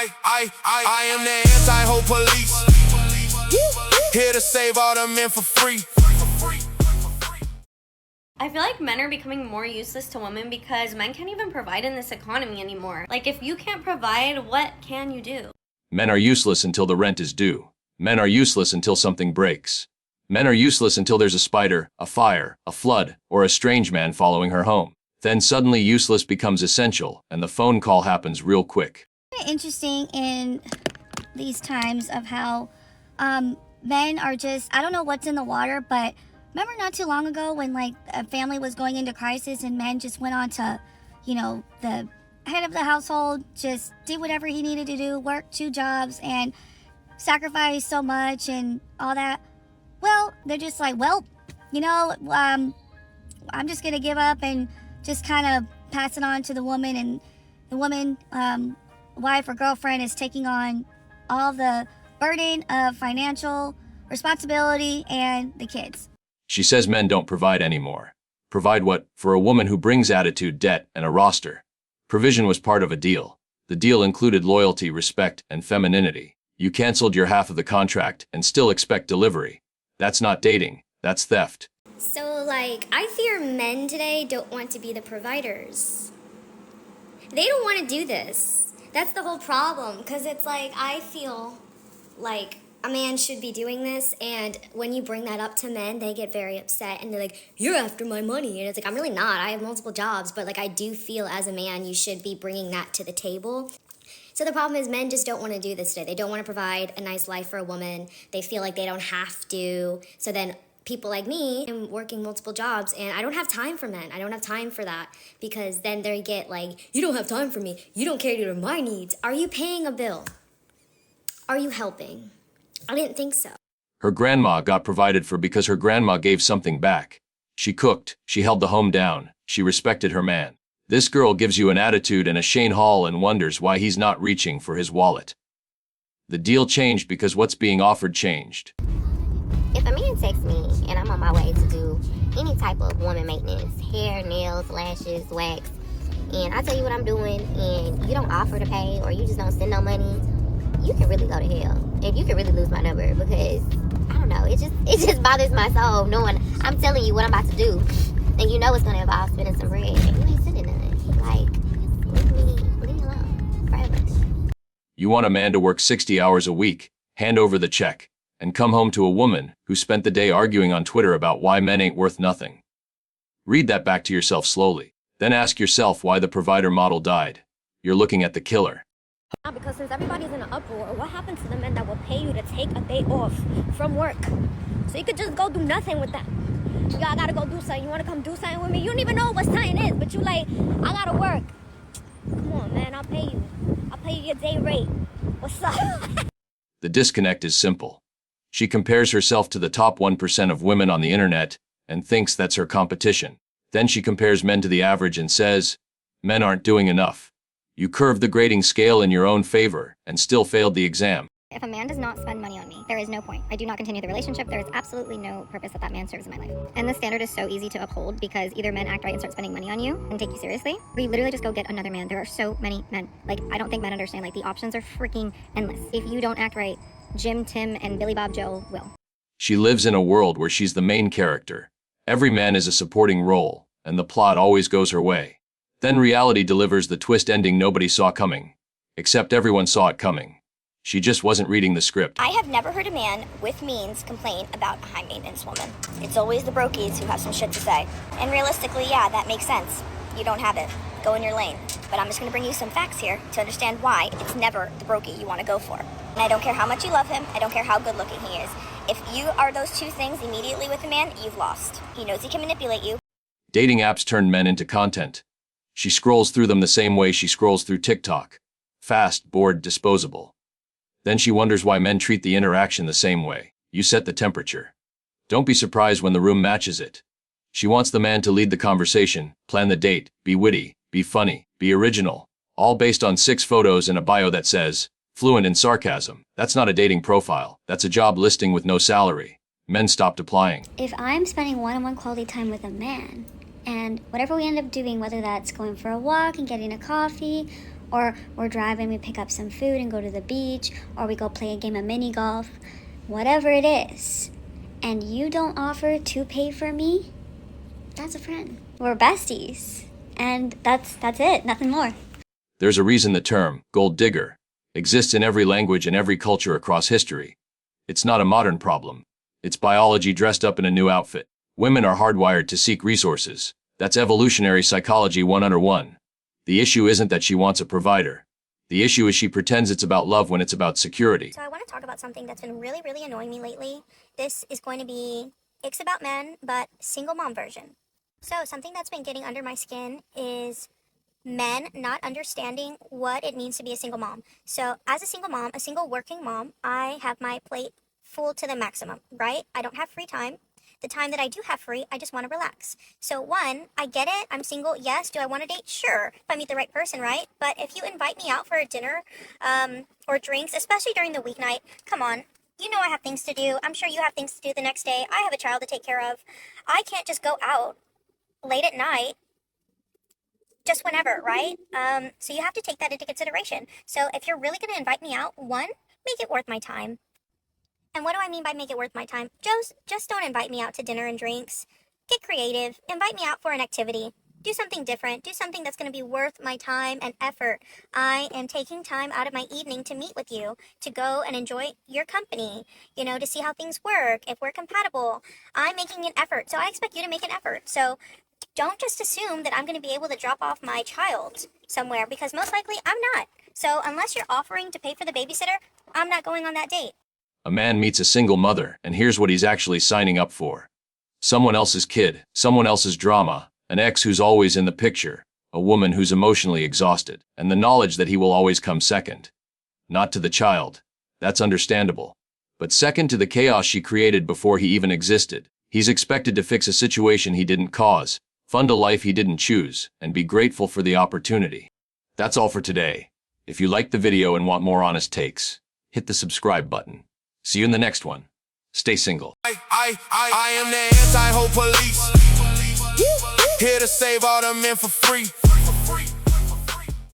I am the anti-hope police, here to save all the men for free. I feel like men are becoming more useless to women because men can't even provide in this economy anymore. Like, if you can't provide, what can you do? Men are useless until the rent is due. Men are useless until something breaks. Men are useless until there's a spider, a fire, a flood, or a strange man following her home. Then suddenly useless becomes essential, and the phone call happens real quick. Interesting in these times of how men are just, I don't know what's in the water, but remember not too long ago when like a family was going into crisis and men just went on to, you know, the head of the household, just did whatever he needed to do, work 2 jobs and sacrifice so much and all that. Well, they're just like, well, you know, I'm just gonna give up and just kind of pass it on to the woman, and the woman, wife or girlfriend, is taking on all the burden of financial responsibility and the kids. She says men don't provide anymore. Provide what? For a woman who brings attitude, debt, and a roster. Provision was part of a deal. The deal included loyalty, respect, and femininity. You canceled your half of the contract and still expect delivery. That's not dating, that's theft. So, like, I fear men today don't want to be the providers. They don't want to do this. That's the whole problem, because it's like, I feel like a man should be doing this, and when you bring that up to men, they get very upset, and they're like, you're after my money, and it's like, I'm really not. I have multiple jobs, but, like, I do feel as a man you should be bringing that to the table. So the problem is men just don't want to do this today. They don't want to provide a nice life for a woman. They feel like they don't have to. So then people like me, I'm working multiple jobs, and I don't have time for men. I don't have time for that, because then they get like, you don't have time for me. You don't cater to my needs. Are you paying a bill? Are you helping? I didn't think so. Her grandma got provided for because her grandma gave something back. She cooked, she held the home down, she respected her man. This girl gives you an attitude and a Shane Hall and wonders why he's not reaching for his wallet. The deal changed because what's being offered changed. If a man texts me and I'm on my way to do any type of woman maintenance, hair, nails, lashes, wax, and I tell you what I'm doing and you don't offer to pay or you just don't send no money, you can really go to hell. And you can really lose my number because, I don't know, it just bothers my soul knowing I'm telling you what I'm about to do and you know it's going to involve spending some bread and you ain't sending nothing. Like, leave me alone forever. You want a man to work 60 hours a week, hand over the check, and come home to a woman who spent the day arguing on Twitter about why men ain't worth nothing. Read that back to yourself slowly. Then ask yourself why the provider model died. You're looking at the killer. Because since everybody's in an uproar, what happened to the men that will pay you to take a day off from work? So you could just go do nothing with that. Y'all gotta go do something. You wanna come do something with me? You don't even know what something is, but you like, I gotta work. Come on, man, I'll pay you. I'll pay you your day rate. What's up? The disconnect is simple. She compares herself to the top 1% of women on the internet and thinks that's her competition. Then she compares men to the average and says, men aren't doing enough. You curved the grading scale in your own favor and still failed the exam. If a man does not spend money on me, there is no point. I do not continue the relationship. There is absolutely no purpose that man serves in my life. And this standard is so easy to uphold because either men act right and start spending money on you and take you seriously, or you literally just go get another man. There are so many men. Like, I don't think men understand. Like, the options are freaking endless. If you don't act right, Jim, Tim, and Billy Bob Joe will. She lives in a world where she's the main character. Every man is a supporting role, and the plot always goes her way. Then reality delivers the twist ending nobody saw coming. Except everyone saw it coming. She just wasn't reading the script. I have never heard a man with means complain about a high-maintenance woman. It's always the brokies who have some shit to say. And realistically, yeah, that makes sense. You don't have it. Go in your lane. But I'm just going to bring you some facts here to understand why it's never the brokey you want to go for. And I don't care how much you love him. I don't care how good-looking he is. If you are those two things immediately with a man, you've lost. He knows he can manipulate you. Dating apps turn men into content. She scrolls through them the same way she scrolls through TikTok. Fast, bored, disposable. Then she wonders why men treat the interaction the same way. You set the temperature. Don't be surprised when the room matches it. She wants the man to lead the conversation, plan the date, be witty, be funny, be original. All based on 6 photos and a bio that says, fluent in sarcasm. That's not a dating profile. That's a job listing with no salary. Men stopped applying. If I'm spending one-on-one quality time with a man, and whatever we end up doing, whether that's going for a walk and getting a coffee, Or we're driving, we pick up some food and go to the beach, or we go play a game of mini golf, whatever it is, and you don't offer to pay for me, that's a friend. We're besties. And that's it, nothing more. There's a reason the term gold digger exists in every language and every culture across history. It's not a modern problem. It's biology dressed up in a new outfit. Women are hardwired to seek resources. That's evolutionary psychology 101. The issue isn't that she wants a provider. The issue is she pretends it's about love when it's about security. So I want to talk about something that's been really, really annoying me lately. This is going to be It's About Men, but single mom version. So something that's been getting under my skin is men not understanding what it means to be a single mom. So as a single mom, a single working mom, I have my plate full to the maximum, right? I don't have free time. The time that I do have free, I just want to relax. So one, I get it. I'm single. Yes. Do I want to date? Sure. If I meet the right person, right? But if you invite me out for a dinner or drinks, especially during the weeknight, come on. You know I have things to do. I'm sure you have things to do the next day. I have a child to take care of. I can't just go out late at night just whenever, right? So you have to take that into consideration. So if you're really going to invite me out, one, make it worth my time. And what do I mean by make it worth my time? Just don't invite me out to dinner and drinks. Get creative. Invite me out for an activity. Do something different. Do something that's going to be worth my time and effort. I am taking time out of my evening to meet with you, to go and enjoy your company, to see how things work, if we're compatible. I'm making an effort, so I expect you to make an effort. So don't just assume that I'm going to be able to drop off my child somewhere, because most likely I'm not. So unless you're offering to pay for the babysitter, I'm not going on that date. A man meets a single mother, and here's what he's actually signing up for. Someone else's kid, someone else's drama, an ex who's always in the picture, a woman who's emotionally exhausted, and the knowledge that he will always come second. Not to the child. That's understandable. But second to the chaos she created before he even existed. He's expected to fix a situation he didn't cause, fund a life he didn't choose, and be grateful for the opportunity. That's all for today. If you liked the video and want more honest takes, hit the subscribe button. See you in the next one. Stay single. I am the anti-hope police. Here to save all the men for free.